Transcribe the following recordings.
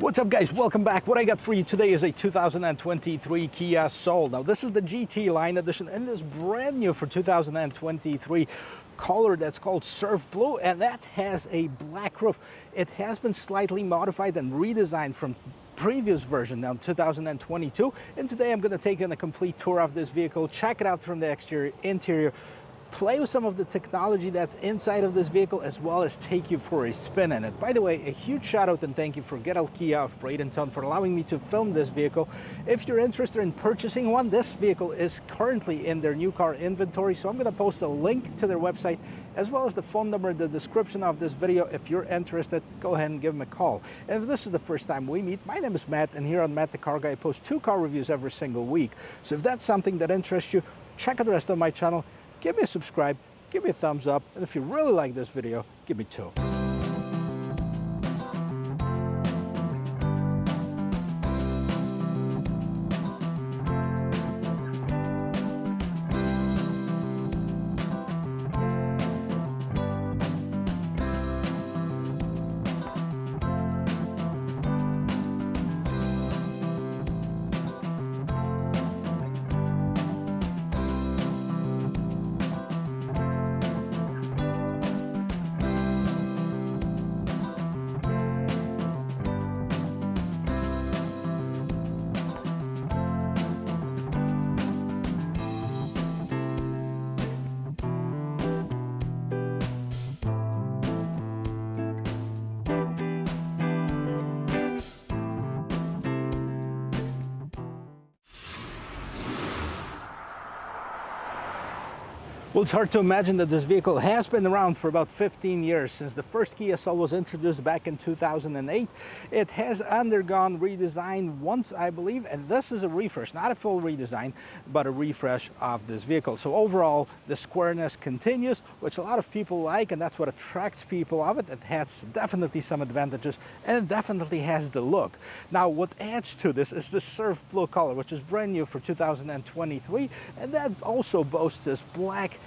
What's up, guys? Welcome back. What I got for you today is a 2023 Kia Soul. Now this is the GT line edition and this brand new for 2023 color that's called Surf Blue, and that has a black roof. It has been slightly modified and redesigned from previous version, now 2022, and today I'm going to take in a complete tour of this vehicle, check it out from the exterior, interior, play with some of the technology that's inside of this vehicle, as well as take you for a spin in it. By the way, a huge shout out and thank you for Get Out Kia of Bradenton for allowing me to film this vehicle. If you're interested in purchasing one, this vehicle is currently in their new car inventory, so I'm going to post a link to their website as well as the phone number in the description of this video. If you're interested, go ahead and give them a call. And if this is the first time we meet, my name is Matt, and here on Matt the Car Guy I post 2 car reviews every single week. So if that's something that interests you, check out the rest of my channel. Give me a subscribe, give me a thumbs up, and if you really like this video, give me 2. Well, it's hard to imagine that this vehicle has been around for about 15 years. Since the first Kia Soul was introduced back in 2008, it has undergone redesign once, I believe, and this is a refresh, not a full redesign, but a refresh of this vehicle. So overall, the squareness continues, which a lot of people like, and that's what attracts people of it. It has definitely some advantages, and it definitely has the look. Now, what adds to this is the Surf Blue color, which is brand new for 2023, and that also boasts this black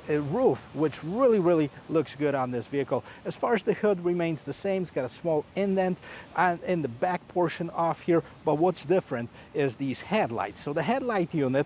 roof, which really looks good on this vehicle. As far as the hood remains the same, it's got a small indent and in the back portion off here, but what's different is these headlights. So the headlight unit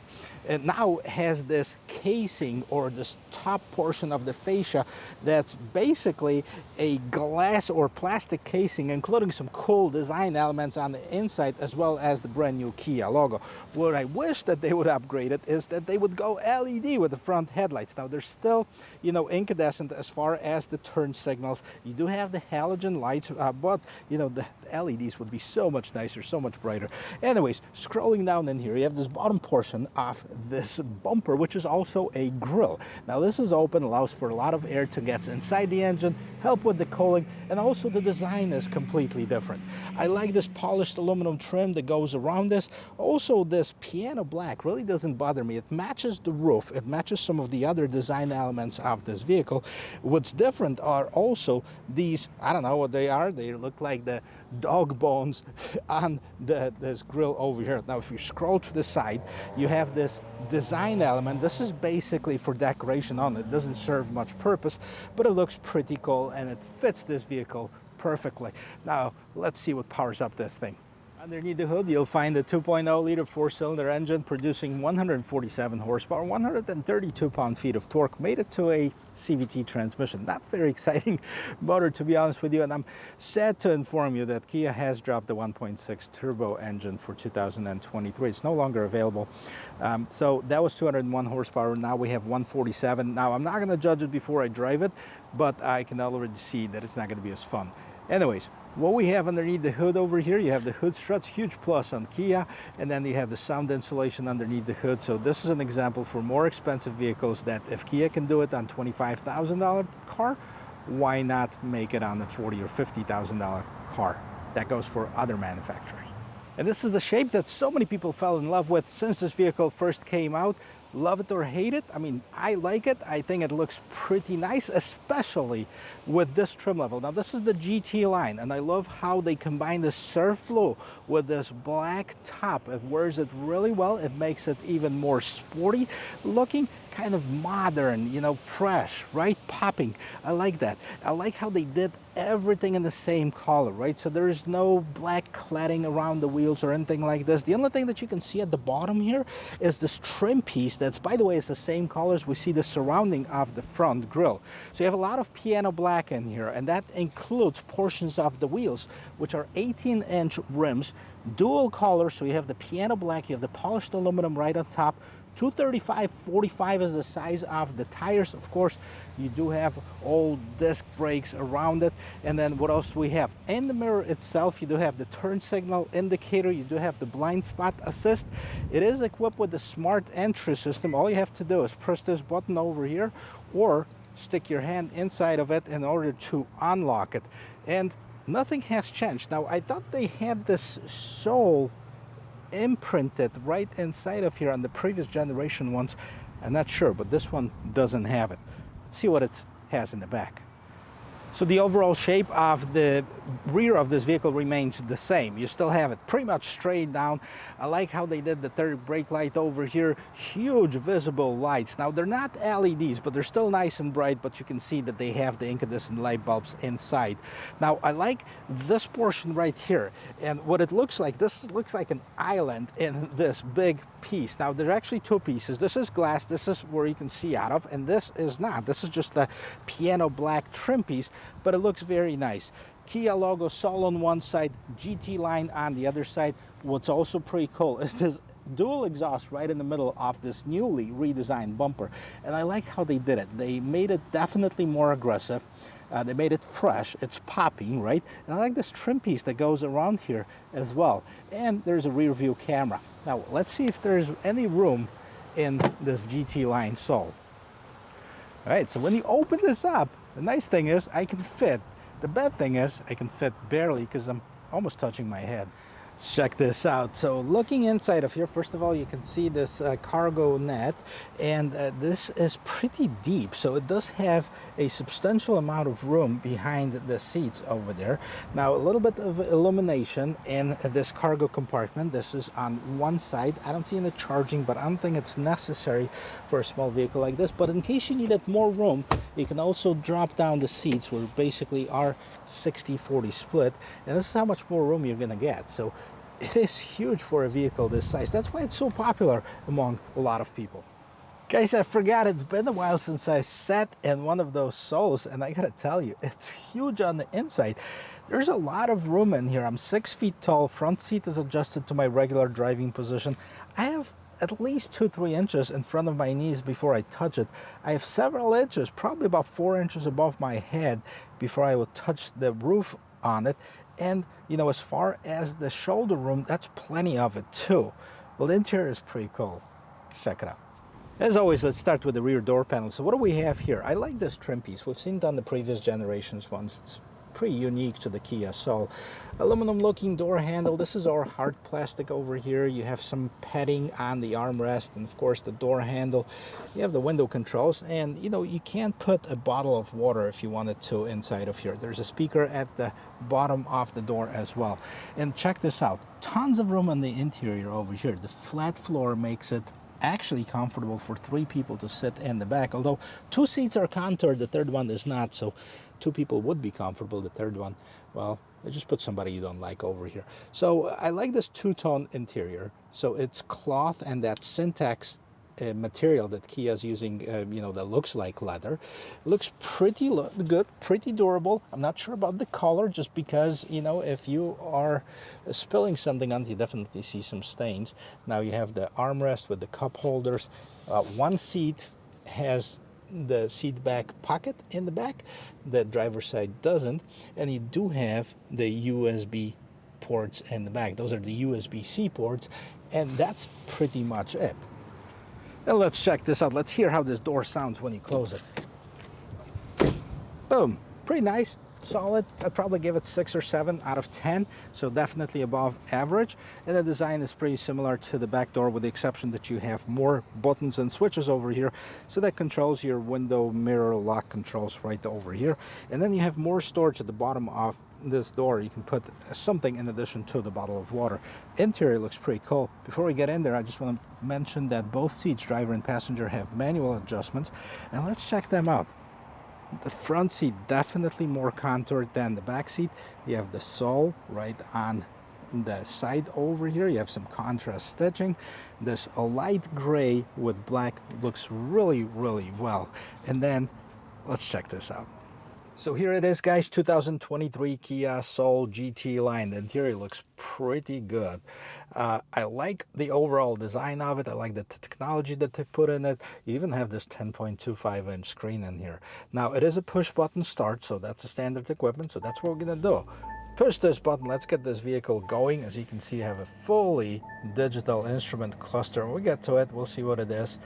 now has this casing, or this top portion of the fascia, that's basically a glass or plastic casing, including some cool design elements on the inside, as well as the brand new Kia logo. What I wish that they would upgrade it is that they would go LED with the front headlights. Now they're still, you know, incandescent as far as the turn signals. You do have the halogen lights, but you know, the LEDs would be so much nicer, so much brighter. Anyways, scrolling down in here, you have this bottom portion of this bumper, which is also a grille. Now this is open, allows for a lot of air to get inside the engine, help with the cooling, and also the design is completely different. I like this polished aluminum trim that goes around this. Also, this piano black really doesn't bother me. It matches the roof, it matches some of the other design elements of this vehicle. What's different are also these, I don't know what they are, they look like the dog bones on this grill over here. Now if you scroll to the side, you have this design element. This is basically for decoration on it. It doesn't serve much purpose, but it looks pretty cool and it fits this vehicle perfectly. Now let's see what powers up this thing. Underneath the hood, you'll find a 2.0-liter 4-cylinder engine producing 147 horsepower, 132 pound-feet of torque, made it to a CVT transmission. Not very exciting motor, to be honest with you, and I'm sad to inform you that Kia has dropped the 1.6 turbo engine for 2023. It's no longer available. So that was 201 horsepower. Now we have 147. Now I'm not going to judge it before I drive it, but I can already see that it's not going to be as fun. Anyways, what we have underneath the hood over here, you have the hood struts, huge plus on Kia, and then you have the sound insulation underneath the hood. So this is an example for more expensive vehicles that if Kia can do it on $25,000 car, why not make it on a $40,000 or $50,000 car? That goes for other manufacturers. And this is the shape that so many people fell in love with since this vehicle first came out. Love it or hate it, I mean, I like it. I think it looks pretty nice, especially with this trim level. Now this is the GT line, and I love how they combine the Surf Blue with this black top. It wears it really well. It makes it even more sporty looking, kind of modern, you know, fresh, right? Popping. I like that. I like how they did everything in the same color, right? So there is no black cladding around the wheels or anything like this. The only thing that you can see at the bottom here is this trim piece that's, by the way, is the same colors we see the surrounding of the front grille. So you have a lot of piano black in here, and that includes portions of the wheels, which are 18-inch rims, dual color. So you have the piano black, you have the polished aluminum right on top. 235/45 is the size of the tires. Of course, you do have old disc brakes around it. And then what else do we have? In the mirror itself, you do have the turn signal indicator. You do have the blind spot assist. It is equipped with the smart entry system. All you have to do is press this button over here or stick your hand inside of it in order to unlock it. And nothing has changed. Now, I thought they had this sole imprinted right inside of here on the previous generation ones. I'm not sure, but this one doesn't have it. Let's see what it has in the back. So the overall shape of the rear of this vehicle remains the same. You still have it pretty much straight down. I like how they did the third brake light over here. Huge visible lights. Now they're not LEDs, but they're still nice and bright, but you can see that they have the incandescent light bulbs inside. Now I like this portion right here. And what it looks like, this looks like an island in this big piece. Now there's actually two pieces. This is glass, this is where you can see out of, and this is not. This is just a piano black trim piece, but it looks very nice. Kia logo Soul on one side, GT line on the other side. What's also pretty cool is this dual exhaust right in the middle of this newly redesigned bumper. And I like how they did it. They made it definitely more aggressive. They made it fresh. It's popping, right? And I like this trim piece that goes around here as well. And there's a rear view camera. Now, let's see if there's any room in this GT line Soul. All right, so when you open this up, the nice thing is I can fit. The bad thing is I can fit barely because I'm almost touching my head. Let's check this out. So looking inside of here, first of all, you can see this cargo net, and this is pretty deep. So it does have a substantial amount of room behind the seats over there. Now, a little bit of illumination in this cargo compartment. This is on one side. I don't see any charging, but I don't think it's necessary for a small vehicle like this. But in case you needed more room, you can also drop down the seats, where basically are 60-40 split. And this is how much more room you're gonna get. So it is huge for a vehicle this size. That's why it's so popular among a lot of people. Guys, I forgot, it's been a while since I sat in one of those Souls, and I gotta tell you, it's huge on the inside. There's a lot of room in here. I'm 6 feet tall. Front seat is adjusted to my regular driving position. I have at least 2-3 inches in front of my knees before I touch it. I have several inches, probably about 4 inches above my head before I will touch the roof on it. And, you know, as far as the shoulder room, that's plenty of it too. Well, the interior is pretty cool. Let's check it out. As always, let's start with the rear door panel. So what do we have here? I like this trim piece. We've seen it on the previous generations ones. It's pretty unique to the Kia Soul. Aluminum looking door handle. This is our hard plastic over here. You have some padding on the armrest, and of course the door handle. You have the window controls, and you know, you can't put a bottle of water if you wanted to inside of here. There's a speaker at the bottom of the door as well. And check this out. Tons of room on the interior over here. The flat floor makes it actually comfortable for 3 people to sit in the back, although 2 seats are contoured, the third one is not, so 2 people would be comfortable. The third one, well, I just put somebody you don't like over here. So I like this two-tone interior. So it's cloth and that Syntex material that Kia is using, you know, that looks like leather. Looks pretty good, pretty durable. I'm not sure about the color, just because, you know, if you are spilling something on it, you definitely see some stains. Now you have the armrest with the cup holders. One seat has the seat back pocket in the back. The driver's side doesn't. And you do have the USB ports in the back. Those are the USB-C ports, and that's pretty much it. Now let's check this out. Let's hear how this door sounds when you close it. Boom. Pretty nice. Solid. I'd probably give it 6 or 7 out of 10, so definitely above average. And the design is pretty similar to the back door, with the exception that you have more buttons and switches over here, so that controls your window mirror lock controls right over here. And then you have more storage at the bottom of this door. You can put something in addition to the bottle of water. Interior looks pretty cool. Before we get in there, I just want to mention that both seats, driver and passenger, have manual adjustments, and let's check them out. The front seat definitely more contoured than the back seat. You have the sole right on the side over here. You have some contrast stitching. This a light gray with black looks really, really well. And then let's check this out. So here it is, guys, 2023 Kia Soul GT line. The interior looks pretty good. I like the overall design of it. I like the technology that they put in it. You even have this 10.25-inch screen in here. Now, it is a push-button start, so that's a standard equipment, so that's what we're going to do. Push this button, let's get this vehicle going. As you can see, I have a fully digital instrument cluster. When we get to it, we'll see what it is.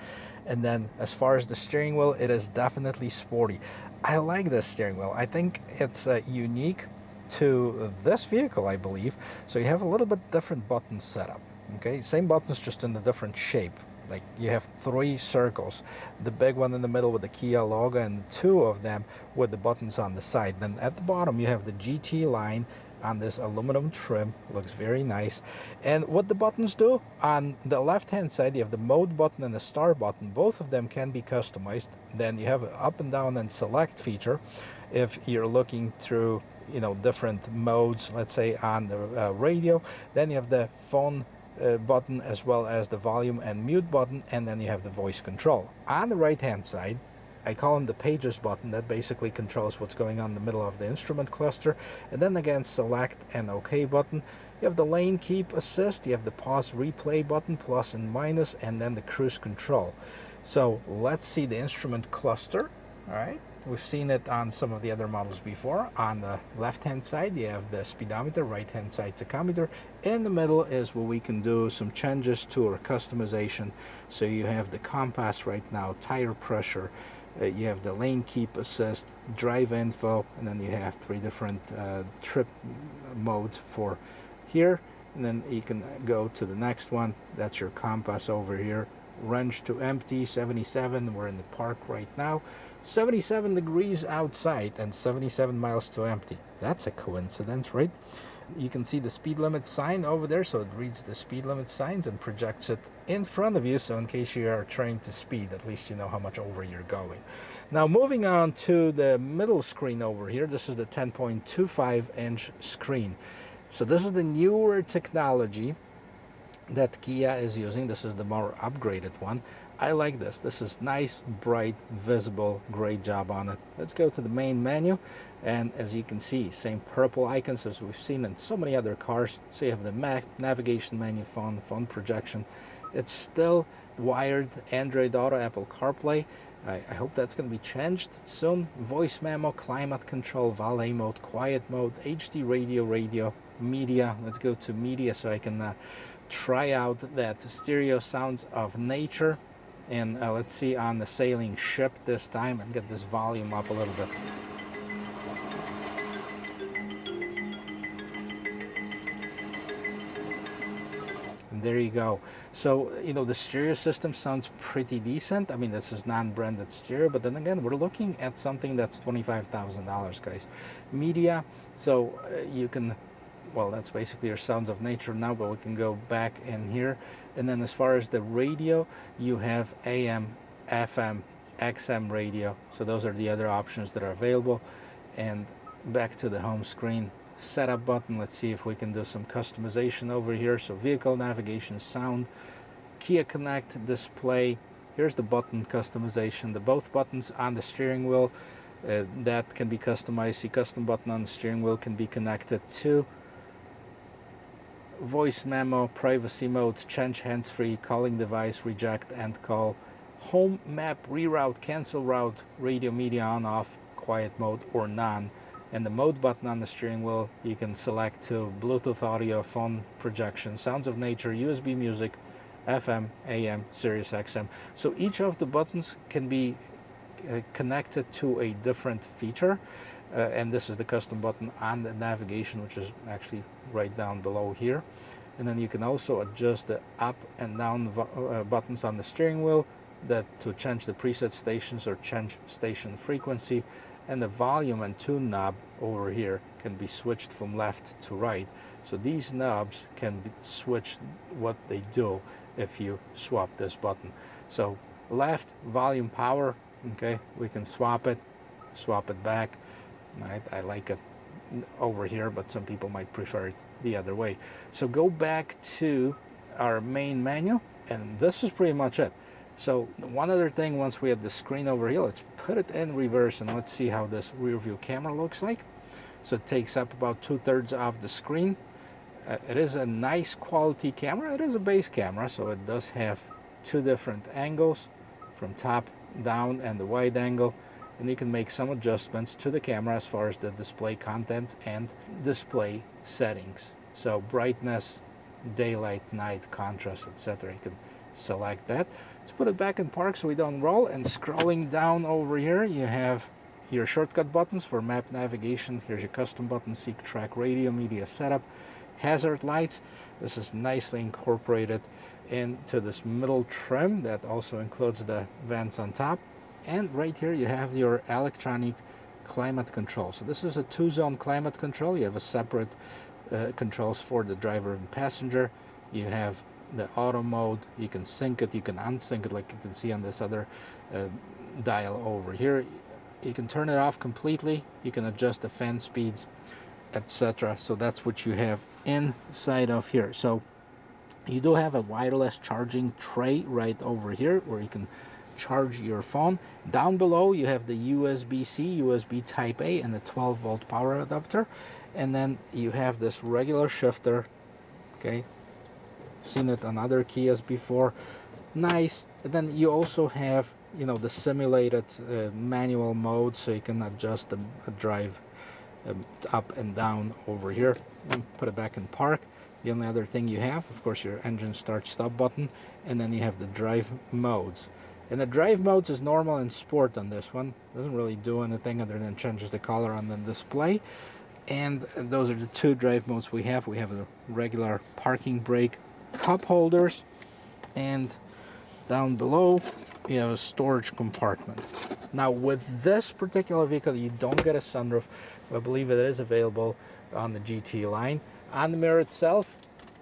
And then as far as the steering wheel, it is definitely sporty. I like this steering wheel. I think it's unique to this vehicle, I believe. So you have a little bit different button setup. Okay, same buttons, just in a different shape. Like you have 3 circles, the big one in the middle with the Kia logo and 2 of them with the buttons on the side. Then at the bottom you have the GT line on this aluminum trim. Looks very nice. And what the buttons do, on the left hand side you have the mode button and the start button. Both of them can be customized. Then you have an up and down and select feature if you're looking through, you know, different modes, let's say on the radio. Then you have the phone button, as well as the volume and mute button, and then you have the voice control. On the right hand side, I call them the pages button. That basically controls what's going on in the middle of the instrument cluster. And then again, select and OK button. You have the lane keep assist, you have the pause replay button, plus and minus, and then the cruise control. So let's see the instrument cluster. All right, we've seen it on some of the other models before. On the left hand side you have the speedometer, right hand side tachometer. In the middle is where we can do some changes to our customization. So you have the compass right now, tire pressure, you have the lane keep assist, drive info, and then you have 3 different trip modes for here. And then you can go to the next one. That's your compass over here. Range to empty, 77. We're in the park right now. 77 degrees outside and 77 miles to empty. That's a coincidence, right? You can see the speed limit sign over there, so it reads the speed limit signs and projects it in front of you, so in case you are trying to speed, at least you know how much over you're going. Now moving on to the middle screen over here, this is the 10.25-inch screen. So this is the newer technology that Kia is using. This is the more upgraded one. I like this. This is nice, bright, visible. Great job on it. Let's go to the main menu, and as you can see, same purple icons as we've seen in so many other cars. So you have the navigation menu, phone projection. It's still wired Android Auto, Apple CarPlay. I hope that's going to be changed soon. Voice memo, climate control, valet mode, quiet mode, HD radio, media. Let's go to media so I can try out that stereo sounds of nature. And let's see on the sailing ship this time, and get this volume up a little bit. And there you go. So, you know, the stereo system sounds pretty decent. I mean, this is non-branded stereo, but then again, we're looking at something that's $25,000, guys. Media, so you can, well, that's basically your sounds of nature now, but we can go back in here. And then as far as the radio, you have AM, FM, XM radio. So those are the other options that are available. And back to the home screen, setup button. Let's see if we can do some customization over here. So vehicle navigation, sound, Kia Connect display. Here's the button customization. The both buttons on the steering wheel that can be customized. The custom button on the steering wheel can be connected to voice memo, privacy mode, change hands-free, calling device, reject and call, home map, reroute, cancel route, radio media on off, quiet mode or none. And the mode button on the steering wheel, you can select to Bluetooth audio, phone projection, sounds of nature, USB music, FM, AM, Sirius XM. So each of the buttons can be connected to a different feature. And this is the custom button on the navigation, which is actually right down below here. And then you can also adjust the up and down buttons on the steering wheel that to change the preset stations or change station frequency. And the volume and tune knob over here can be switched from left to right. So these knobs can be switched what they do if you swap this button. So left, volume, power, okay, we can swap it. swap it back. I like it over here, but some people might prefer it the other way. So go back to our main menu, and this is pretty much it. So one other thing, once we have the screen over here, let's put it in reverse and let's see how this rear view camera looks like. So it takes up about 2/3 of the screen. It is a nice quality camera. It is a base camera, so it does have 2 different angles, from top down and the wide angle, and you can make some adjustments to the camera as far as the display contents and display settings. So brightness, daylight, night, contrast, etc. You can select that. Let's put it back in park so we don't roll, and scrolling down over here you have your shortcut buttons for map navigation. Here's your custom button, seek, track, radio, media setup, hazard lights. This is nicely incorporated into this middle trim that also includes the vents on top. And right here you have your electronic climate control. So this is a 2-zone climate control. You have a separate controls for the driver and passenger. You have the auto mode. You can sync it, you can unsync it, like you can see on this other dial over here. You can turn it off completely. You can adjust the fan speeds, etc. So that's what you have inside of here. So you do have a wireless charging tray right over here where you can charge your phone. Down below you have the USB-C, USB Type A, and the 12-volt power adapter. And then you have this regular shifter. Okay, seen it on other Kias before. Nice. And then you also have, you know, the simulated manual mode, so you can adjust the drive up and down over here. And put it back in park. The only other thing you have, of course, your engine start stop button, and then you have the drive modes. And the drive modes is normal and sport on this one. Doesn't really do anything other than changes the color on the display. And those are the 2 drive modes we have. We have the regular parking brake cup holders, and down below you have a storage compartment. Now with this particular vehicle you don't get a sunroof. I believe it is available on the GT line. On the mirror itself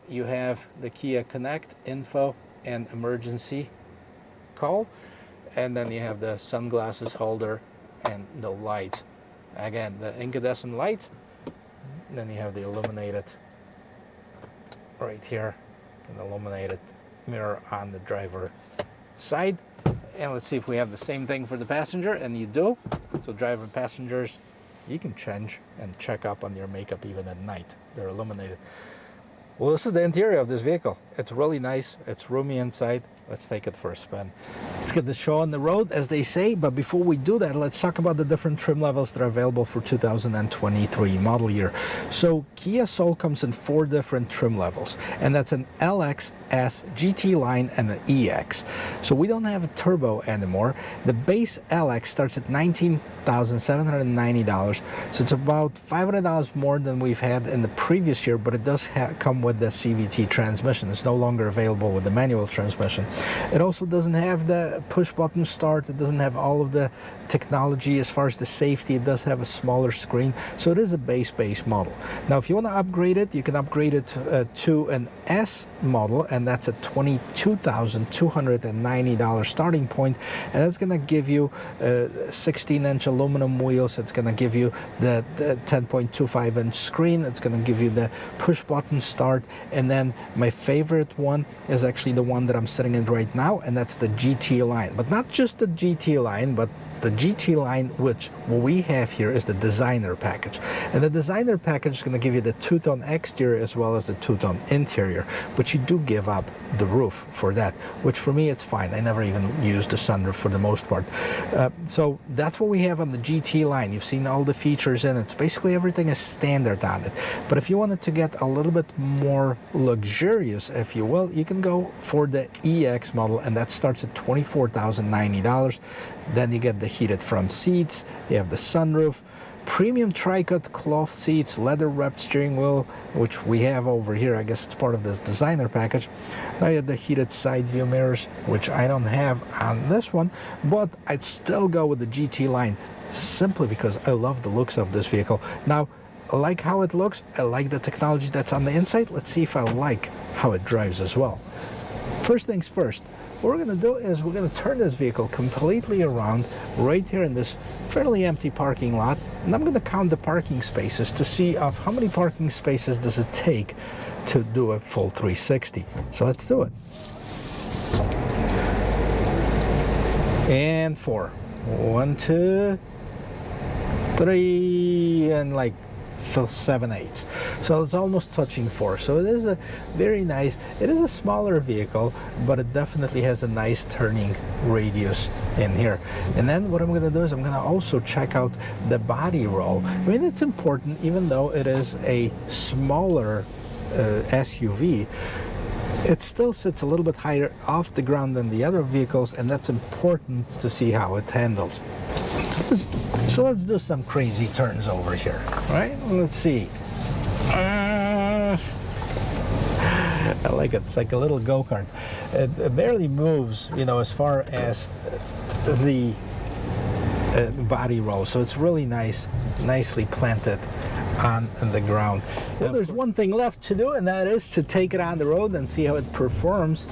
you have the Kia Connect info and emergency call, and then you have the sunglasses holder and the light. Again, the incandescent light. Then you have the illuminated right here, an illuminated mirror on the driver side. And let's see if we have the same thing for the passenger, and you do. So driver and passengers, you can change and check up on your makeup even at night. They're illuminated. Well, this is the interior of this vehicle. It's really nice. It's roomy inside. Let's take it for a spin. Let's get the show on the road, as they say. But before we do that, let's talk about the different trim levels that are available for 2023 model year. So Kia Soul comes in 4 different trim levels, and that's an LX, S, GT line, and an EX. So we don't have a turbo anymore. The base LX starts at $19,790. So it's about $500 more than we've had in the previous year, but it does come with the CVT transmission. It's no longer available with the manual transmission. It also doesn't have the push button start. It doesn't have all of the technology as far as the safety. It does have a smaller screen, so it is a base model. Now if you want to upgrade it, you can upgrade it to an S model, and that's a $22,290 starting point, and that's going to give you 16-inch aluminum wheels. It's going to give you the 10.25-inch screen. It's going to give you the push button start, and then my favorite one is actually the one that I'm sitting in right now, and that's the GT line. But not just the GT line, but the GT line, which what we have here is the designer package. And the designer package is going to give you the two-tone exterior as well as the two-tone interior, but you do give up the roof for that, which for me it's fine. I never even used the sunroof for the most part. So that's what we have on the GT line. You've seen all the features in it. Basically everything is standard on it. But if you wanted to get a little bit more luxurious, if you will, you can go for the EX model, and that starts at $24,090. Then you get the heated front seats, you have the sunroof, premium tri-cut cloth seats, leather wrapped steering wheel, which we have over here. I guess it's part of this designer package. Now you have the heated side view mirrors, which I don't have on this one, but I'd still go with the GT line simply because I love the looks of this vehicle. Now, I like how it looks, I like the technology that's on the inside. Let's see if I like how it drives as well. First things first, what we're going to do is we're going to turn this vehicle completely around right here in this fairly empty parking lot, and I'm going to count the parking spaces to see of how many parking spaces does it take to do a full 360. So let's do it. And 4. 1, 2, 3, and like 7/8. So it's almost touching 4. So it is a very nice, it is a smaller vehicle, but it definitely has a nice turning radius in here. And then what I'm going to do is I'm going to also check out the body roll. I mean, it's important, even though it is a smaller SUV, it still sits a little bit higher off the ground than the other vehicles, and that's important to see how it handles. So let's do some crazy turns over here, right? Let's see. I like it. It's like a little go-kart. It barely moves, you know, as far as the body roll. So it's really nice, nicely planted on the ground. Well, there's one thing left to do, and that is to take it on the road and see how it performs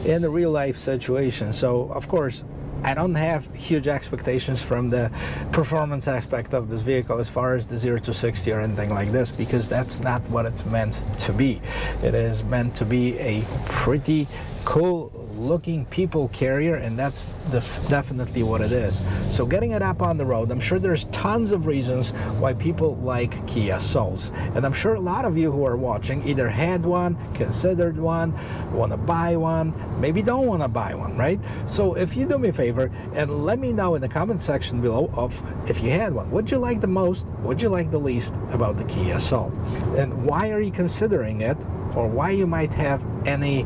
in a real-life situation. So, of course, I don't have huge expectations from the performance aspect of this vehicle as far as the 0 to 60 or anything like this, because that's not what it's meant to be. It is meant to be a pretty cool looking people carrier, and that's definitely what it is. So getting it up on the road, I'm sure there's tons of reasons why people like Kia Souls, and I'm sure a lot of you who are watching either had one, considered one, want to buy one, maybe don't want to buy one, right? So if you do me a favor and let me know in the comment section below of if you had one, what'd you like the most, what'd you like the least about the Kia Soul, and why are you considering it, or why you might have any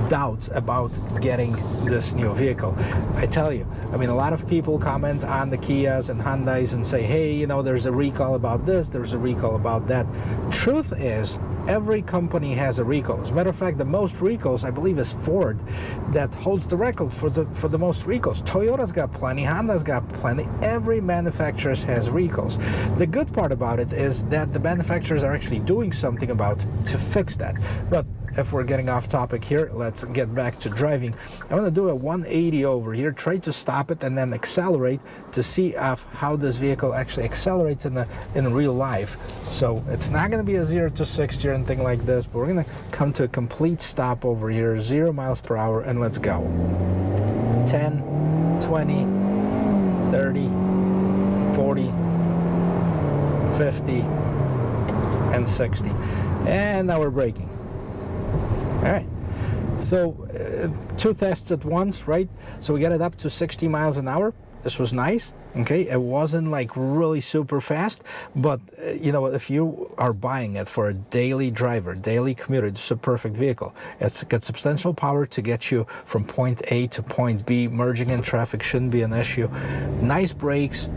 doubts about getting this new vehicle. I tell you, I mean, a lot of people comment on the Kias and Hyundais and say, hey, you know, there's a recall about this, there's a recall about that. Truth is, every company has a recall. As a matter of fact, the most recalls, I believe, is Ford that holds the record for the most recalls. Toyota's got plenty, Honda's got plenty. Every manufacturer has recalls. The good part about it is that the manufacturers are actually doing something about to fix that. But if we're getting off topic here, let's get back to driving. I'm going to do a 180 over here, try to stop it and then accelerate to see how this vehicle actually accelerates in real life. So it's not going to be a 0 to 60 or anything like this, but we're going to come to a complete stop over here, 0 miles per hour, and let's go. 10, 20, 30, 40, 50, and 60. And now we're braking. All right, so 2 tests at once, right? So we got it up to 60 miles an hour. This was nice, okay? It wasn't like really super fast, but you know, if you are buying it for a daily driver, daily commuter, it's a perfect vehicle. It's got substantial power to get you from point A to point B. Merging in traffic shouldn't be an issue. Nice brakes.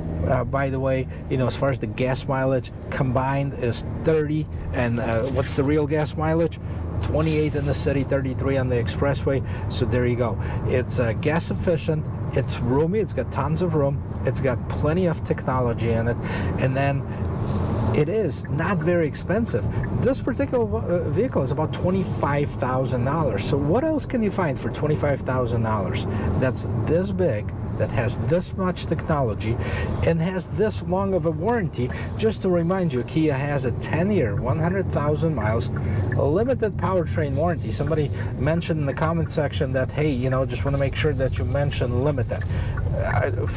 By the way, you know, as far as the gas mileage combined is 30, and what's the real gas mileage? 28 in the city, 33 on the expressway. So there you go. It's gas efficient, it's roomy, it's got tons of room, it's got plenty of technology in it, and then it is not very expensive. This particular vehicle is about $25,000. So what else can you find for $25,000 that's this big, that has this much technology, and has this long of a warranty? Just to remind you, Kia has a 10-year, 100,000 miles, a limited powertrain warranty. Somebody mentioned in the comment section that, hey, you know, just want to make sure that you mention limited.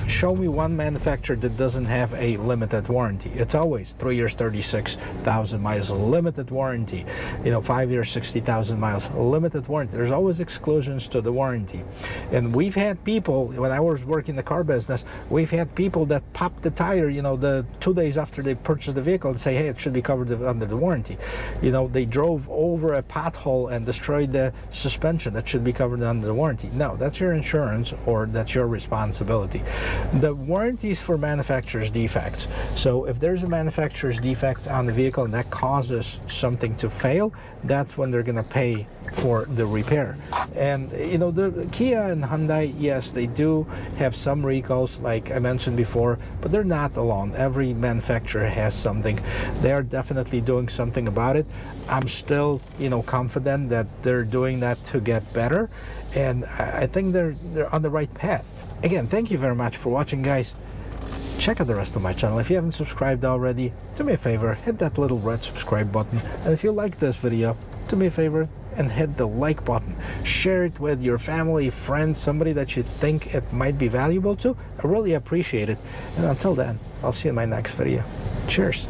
Show me one manufacturer that doesn't have a limited warranty. It's always 3 years, 36,000 miles, limited warranty. You know, 5 years, 60,000 miles, limited warranty. There's always exclusions to the warranty. And we've had people, when I was working the car business, we've had people that popped the tire, you know, the 2 days after they purchased the vehicle and say, hey, it should be covered under the warranty. You know, they drove over a pothole and destroyed the suspension. That should be covered under the warranty. No, that's your insurance, or that's your responsibility. liability. The warranties for manufacturer's defects. So if there's a manufacturer's defect on the vehicle and that causes something to fail, that's when they're going to pay for the repair. And you know, the Kia and Hyundai, yes, they do have some recalls like I mentioned before, but they're not alone. Every manufacturer has something. They are definitely doing something about it. I'm still, you know, confident that they're doing that to get better, and I think they're on the right path. Again, thank you very much for watching, guys. Check out the rest of my channel. If you haven't subscribed already, do me a favor, hit that little red subscribe button. And if you like this video, do me a favor and hit the like button. Share it with your family, friends, somebody that you think it might be valuable to. I really appreciate it. And until then, I'll see you in my next video. Cheers.